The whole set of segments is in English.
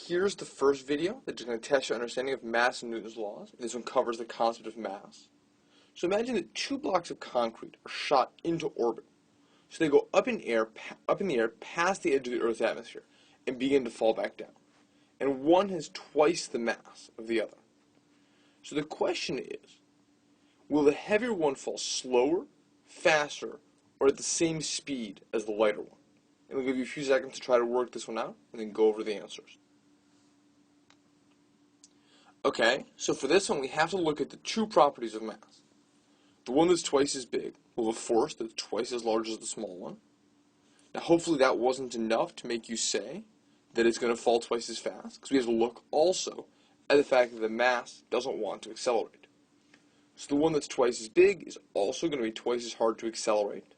here's the first video that's going to test your understanding of mass and Newton's laws. This one covers the concept of mass. So imagine that two blocks of concrete are shot into orbit. So they go up in the air past the edge of the Earth's atmosphere and begin to fall back down. And one has twice the mass of the other. So the question is, will the heavier one fall slower, faster, or at the same speed as the lighter one? And we'll give you a few seconds to try to work this one out and then go over the answers. Okay, so for this one we have to look at the two properties of mass. The one that's twice as big will have a force that's twice as large as the small one. Now hopefully that wasn't enough to make you say that it's going to fall twice as fast, because we have to look also at the fact that the mass doesn't want to accelerate. So the one that's twice as big is also going to be twice as hard to accelerate.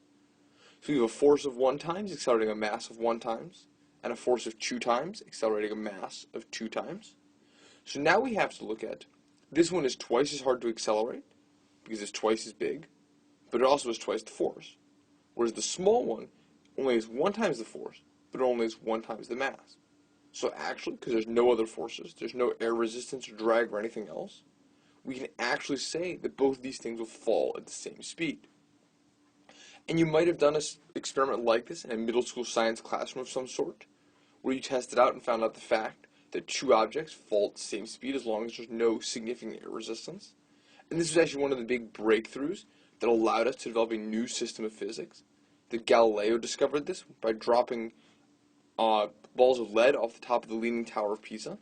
So we have a force of 1 times accelerating a mass of 1 times, and a force of 2 times accelerating a mass of 2 times. So now we have to look at, this one is twice as hard to accelerate, because it's twice as big, but it also has twice the force. Whereas the small one only has 1 times the force, but it only has 1 times the mass. So actually, because there's no other forces, there's no air resistance or drag or anything else, we can actually say that both these things will fall at the same speed. And you might have done an experiment like this in a middle school science classroom of some sort, where you tested out and found out the fact that two objects fall at the same speed as long as there's no significant air resistance. And this was actually one of the big breakthroughs that allowed us to develop a new system of physics. That Galileo discovered this by dropping balls of lead off the top of the Leaning Tower of Pisa.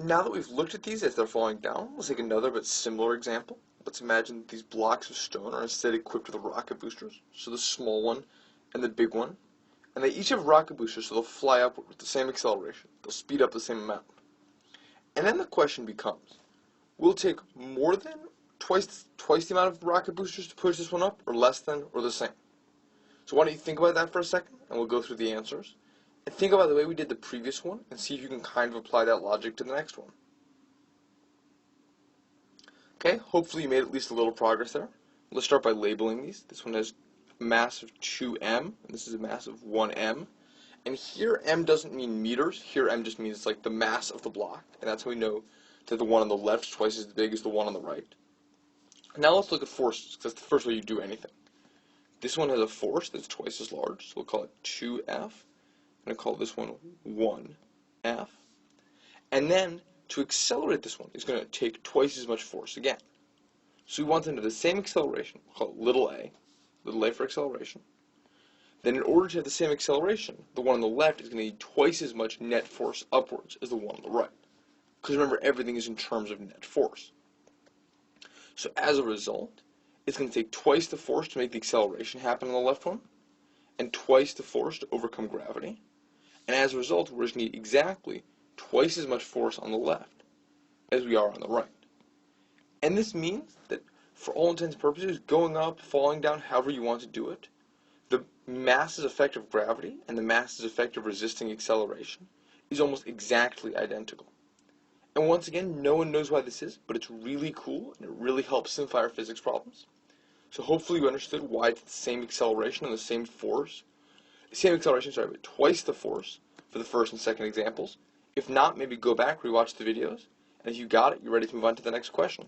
Now that we've looked at these as they're falling down, let's take another but similar example. Let's imagine that these blocks of stone are instead equipped with rocket boosters, so the small one and the big one. And they each have rocket boosters, so they'll fly upward with the same acceleration. They'll speed up the same amount. And then the question becomes, will it take more than twice the amount of rocket boosters to push this one up, or less than, or the same? So why don't you think about that for a second, and we'll go through the answers. And think about the way we did the previous one, and see if you can kind of apply that logic to the next one. Okay, hopefully you made at least a little progress there. Let's start by labeling these. This one has a mass of 2m, and this is a mass of 1m. And here m doesn't mean meters, here m just means it's like the mass of the block, and that's how we know that the one on the left is twice as big as the one on the right. Now let's look at forces, because that's the first way you do anything. This one has a force that's twice as large, so we'll call it 2F. I'm going to call this one 1F. And then, to accelerate this one, it's going to take twice as much force again. So we want them to have the same acceleration, we'll call it little a for acceleration. Then in order to have the same acceleration, the one on the left is going to need twice as much net force upwards as the one on the right. Because remember, everything is in terms of net force. So as a result, it's going to take twice the force to make the acceleration happen on the left one, and twice the force to overcome gravity. And as a result, we're going to need exactly twice as much force on the left as we are on the right. And this means that, for all intents and purposes, going up, falling down, however you want to do it, the mass's effect of gravity and the mass's effect of resisting acceleration is almost exactly identical. And once again, no one knows why this is, but it's really cool, and it really helps simplify our physics problems. So hopefully you understood why it's the same acceleration and the same force. But twice the force for the first and second examples. If not, maybe go back, rewatch the videos, and if you got it, you're ready to move on to the next question.